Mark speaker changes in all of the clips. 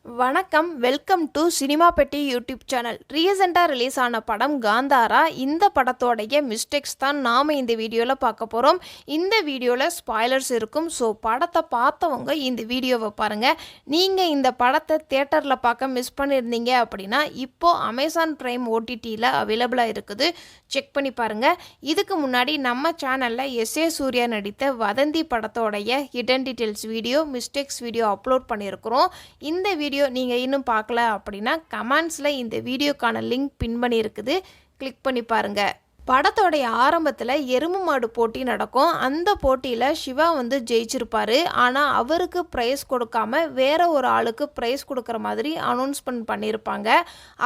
Speaker 1: வணக்கம், welcome to cinema பெட்டி YouTube channel. ரீசெண்டாக ரிலீஸ் ஆன படம் காந்தாரா. இந்த படத்தோடைய மிஸ்டேக்ஸ் தான் நாம் இந்த வீடியோவில் பார்க்க போகிறோம். இந்த வீடியோவில் ஸ்பாய்லர்ஸ் இருக்கும். ஸோ படத்தை பார்த்தவங்க இந்த வீடியோவை பாருங்கள். நீங்கள் இந்த படத்தை தியேட்டரில் பார்க்க மிஸ் பண்ணியிருந்தீங்க அப்படின்னா இப்போது அமேசான் பிரைம் ஓடிடியில் அவைலபிளாக இருக்குது. செக் பண்ணி பாருங்கள். இதுக்கு முன்னாடி நம்ம சேனலில் எஸ்ஏ சூர்யா நடித்த வதந்தி படத்தோடைய hidden details video, mistakes video upload பண்ணியிருக்கிறோம். இந்த வீடியோ நீங்கள் இன்னும் பார்க்கல அப்படின்னா கமெண்ட்ஸில் இந்த வீடியோக்கான லிங்க் பின் பண்ணி இருக்குது, கிளிக் பண்ணி பாருங்கள். படத்தோடைய ஆரம்பத்தில் எருமை மாடு போட்டி நடக்கும். அந்த போட்டியில் சிவா ஜெயிச்சிருப்பார். ஆனால் அவருக்கு ப்ரைஸ் கொடுக்காம வேற ஒரு ஆளுக்கு ப்ரைஸ் கொடுக்குற மாதிரி அனௌன்ஸ்மெண்ட் பண்ணியிருப்பாங்க.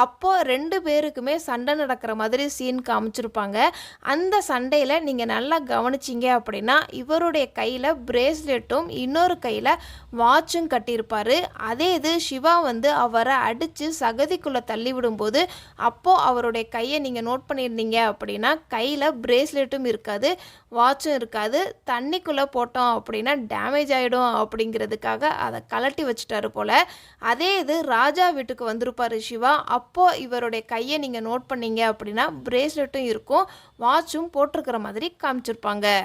Speaker 1: அப்போது 2 பேருக்குமே சண்டை நடக்கிற மாதிரி சீன் காமிச்சிருப்பாங்க. அந்த சண்டையில் நீங்கள் நல்லா கவனிச்சிங்க அப்படின்னா இவருடைய கையில் பிரேஸ்லெட்டும் இன்னொரு கையில் வாட்சும் கட்டியிருப்பார். அதே இது சிவா அவரை அடித்து சகதிக்குள்ளே தள்ளி விடும்போது அப்போது அவருடைய கையை நீங்கள் நோட் பண்ணியிருந்தீங்க அப்படின்னா கையில் பிரேஸ்லெட்டும் இருக்காது, வாட்சும் இருக்காது. தண்ணிக்குள்ளே போட்டோம் அப்படின்னா டேமேஜ் ஆகிடும் அப்படிங்கிறதுக்காக அதை கலட்டி வச்சுட்டாரு போல். அதே இது ராஜா வீட்டுக்கு வந்திருப்பார் சிவா. அப்போது இவருடைய கையை நீங்கள் நோட் பண்ணீங்க அப்படின்னா பிரேஸ்லெட்டும் இருக்கும், வாட்சும் போட்டிருக்கிற மாதிரி காமிச்சிருப்பாங்க.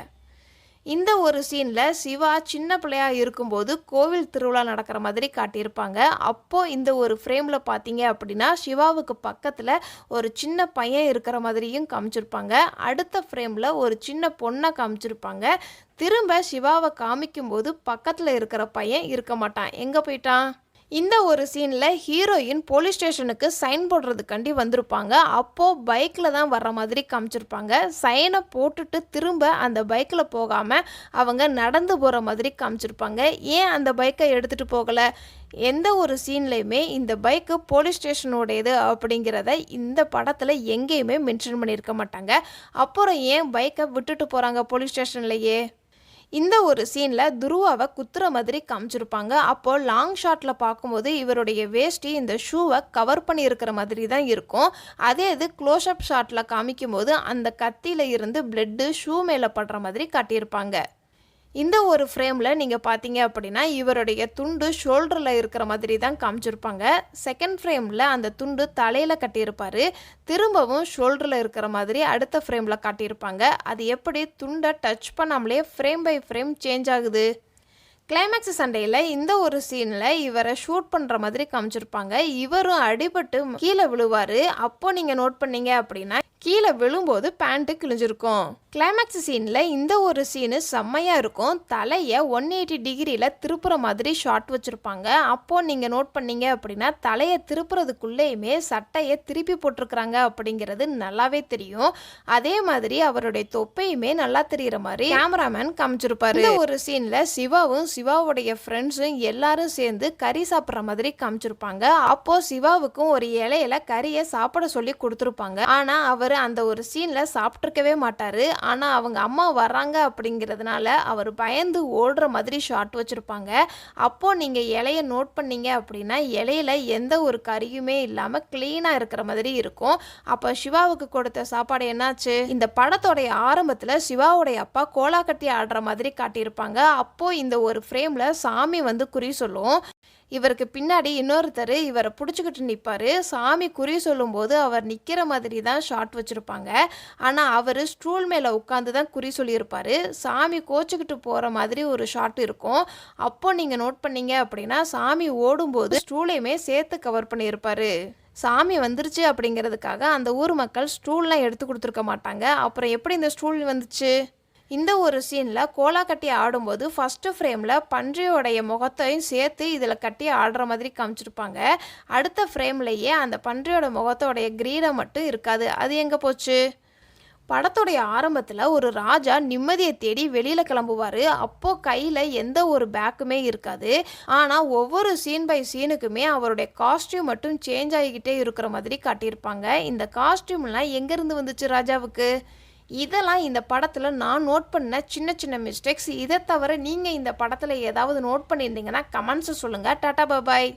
Speaker 1: இந்த ஒரு சீனில் சிவா சின்ன பிள்ளையாக இருக்கும்போது கோவில் திருவிழா நடக்கிற மாதிரி காட்டியிருப்பாங்க. அப்போது இந்த ஒரு ஃப்ரேமில் பார்த்தீங்க அப்படின்னா சிவாவுக்கு பக்கத்தில் ஒரு சின்ன பையன் இருக்கிற மாதிரியும் காமிச்சிருப்பாங்க. அடுத்த ஃப்ரேமில் ஒரு சின்ன பொண்ணை காமிச்சிருப்பாங்க. திரும்ப சிவாவை காமிக்கும்போது பக்கத்தில் இருக்கிற பையன் இருக்க மாட்டான், எங்கே போயிட்டான்? இந்த ஒரு சீனில் ஹீரோயின் போலீஸ் ஸ்டேஷனுக்கு சைன் போடுறதுக்காண்டி வந்திருப்பாங்க. அப்போது பைக்கில் தான் வர்ற மாதிரி காமிச்சிருப்பாங்க. சைனை போட்டுட்டு திரும்ப அந்த பைக்கில் போகாமல் அவங்க நடந்து போகிற மாதிரி காமிச்சிருப்பாங்க. ஏன் அந்த பைக்கை எடுத்துகிட்டு போகலை? எந்த ஒரு சீன்லையுமே இந்த பைக்கு போலீஸ் ஸ்டேஷனோடையது அப்படிங்கிறத இந்த படத்தில் எங்கேயுமே மென்ஷன் பண்ணியிருக்க மாட்டாங்க. அப்புறம் ஏன் பைக்கை விட்டுட்டு போகிறாங்க போலீஸ் ஸ்டேஷன்லையே? இந்த ஒரு சீனில் துருவாவை குத்துற மாதிரி காமிச்சிருப்பாங்க. அப்போது லாங் ஷாட்டில் பார்க்கும்போது இவருடைய வேஷ்டி இந்த ஷூவை கவர் பண்ணி இருக்கிற மாதிரி தான் இருக்கும். அதே இது க்ளோஸ்அப் ஷாட்டில் காமிக்கும்போது அந்த கத்தியில் இருந்து பிளட்டு ஷூ மேலே படுற மாதிரி காட்டியிருப்பாங்க. இந்த ஒரு ஃப்ரேமில் நீங்கள் பார்த்தீங்க அப்படின்னா இவருடைய துண்டு ஷோல்டரில் இருக்கிற மாதிரி தான் காமிச்சிருப்பாங்க. செகண்ட் ஃப்ரேமில் அந்த துண்டு தலையில் கட்டியிருப்பார். திரும்பவும் ஷோல்டரில் இருக்கிற மாதிரி அடுத்த ஃப்ரேமில் காட்டியிருப்பாங்க. அது எப்படி துண்டை டச் பண்ணாமலே ஃப்ரேம் பை ஃப்ரேம் சேஞ்ச் ஆகுது? கிளைமேக்ஸ் சண்டையில் இந்த ஒரு சீனில் இவரை ஷூட் பண்ணுற மாதிரி காமிச்சிருப்பாங்க. இவரும் அடிபட்டு கீழே விழுவார். அப்போது நீங்கள் நோட் பண்ணீங்க அப்படின்னா கீழே விழும்போது பேண்ட்டு கிழிஞ்சிருக்கும். கிளைமேக்ஸ் சீனில் இந்த ஒரு சீனு செம்மையாக இருக்கும். தலையை 180 டிகிரியில் திருப்புற மாதிரி ஷாட் வச்சுருப்பாங்க. அப்போது நீங்கள் நோட் பண்ணீங்க அப்படின்னா தலையை திருப்புறதுக்குள்ளேயுமே சட்டையை திருப்பி போட்டிருக்கிறாங்க அப்படிங்கிறது நல்லாவே தெரியும். அதே மாதிரி அவருடைய தொப்பையுமே நல்லா தெரிகிற மாதிரி கேமராமேன் காமிச்சிருப்பாரு. இந்த ஒரு சீனில் சிவாவும் சிவாவுடைய ஃப்ரெண்ட்ஸும் எல்லாரும் சேர்ந்து கறி சாப்பிட்ற மாதிரி காமிச்சிருப்பாங்க. அப்போது சிவாவுக்கும் ஒரு இலையில கறியை சாப்பிட சொல்லி கொடுத்துருப்பாங்க. ஆனால் அவர் அந்த ஒரு சீனில் சாப்பிட்ருக்கவே மாட்டார். ஆனால் அவங்க அம்மா வர்றாங்க அப்படிங்கிறதுனால அவர் பயந்து ஓடுற மாதிரி ஷாட் வச்சுருப்பாங்க. அப்போது நீங்கள் இலையை நோட் பண்ணீங்க அப்படின்னா இலையில எந்த ஒரு கறியுமே இல்லாமல் க்ளீனாக இருக்கிற மாதிரி இருக்கும். அப்போ சிவாவுக்கு கொடுத்த சாப்பாடு என்னாச்சு? இந்த படத்தோடைய ஆரம்பத்தில் சிவாவுடைய அப்பா கோலா கட்டி ஆடுற மாதிரி காட்டியிருப்பாங்க. அப்போது இந்த ஒரு ஃப்ரேமில் சாமி குறி சொல்லும். இவருக்கு பின்னாடி இன்னொருத்தர் இவரை பிடிச்சிக்கிட்டு நிற்பார். சாமி குறி சொல்லும்போது அவர் நிற்கிற மாதிரி தான் ஷாட் வச்சுருப்பாங்க. ஆனால் அவர் ஸ்டூல் மேலே உட்காந்து தான் குறி சொல்லியிருப்பார். சாமி கோச்சிக்கிட்டு போகிற மாதிரி ஒரு ஷாட் இருக்கும். அப்போது நீங்கள் நோட் பண்ணீங்க அப்படின்னா சாமி ஓடும்போது ஸ்டூலையுமே சேர்த்து கவர் பண்ணியிருப்பார். சாமி வந்துருச்சு அப்படிங்கிறதுக்காக அந்த ஊர் மக்கள் ஸ்டூல்லாம் எடுத்து கொடுத்துருக்க மாட்டாங்க. அப்புறம் எப்படி இந்த ஸ்டூல் வந்துச்சு? இந்த ஒரு சீனில் கோலா கட்டி ஆடும்போது ஃபஸ்ட்டு ஃப்ரேமில் பன்றியோடைய முகத்தையும் சேர்த்து இதில் கட்டி ஆடுற மாதிரி காமிச்சிருப்பாங்க. அடுத்த ஃப்ரேம்லேயே அந்த பன்றியோட முகத்தோடைய கிரீடம் மட்டும் இருக்காது. அது எங்கே போச்சு? படத்துடைய ஆரம்பத்தில் ஒரு ராஜா நிம்மதியை தேடி வெளியில் கிளம்புவார். அப்போது கையில் எந்த ஒரு பேக்குமே இருக்காது. ஆனால் ஒவ்வொரு சீன் பை சீனுக்குமே அவருடைய காஸ்டியூம் மட்டும் சேஞ்ச் ஆகிக்கிட்டே இருக்கிற மாதிரி காட்டியிருப்பாங்க. இந்த காஸ்டியூம்லாம் எங்கேருந்து வந்துச்சு ராஜாவுக்கு? இதெல்லாம் இந்த படத்தில் நான் நோட் பண்ண சின்ன சின்ன மிஸ்டேக்ஸ். இதை தவிர நீங்கள் இந்த படத்தில் ஏதாவது நோட் பண்ணியிருந்தீங்கன்னா கமெண்ட்ஸை சொல்லுங்கள். டாடா பாய்.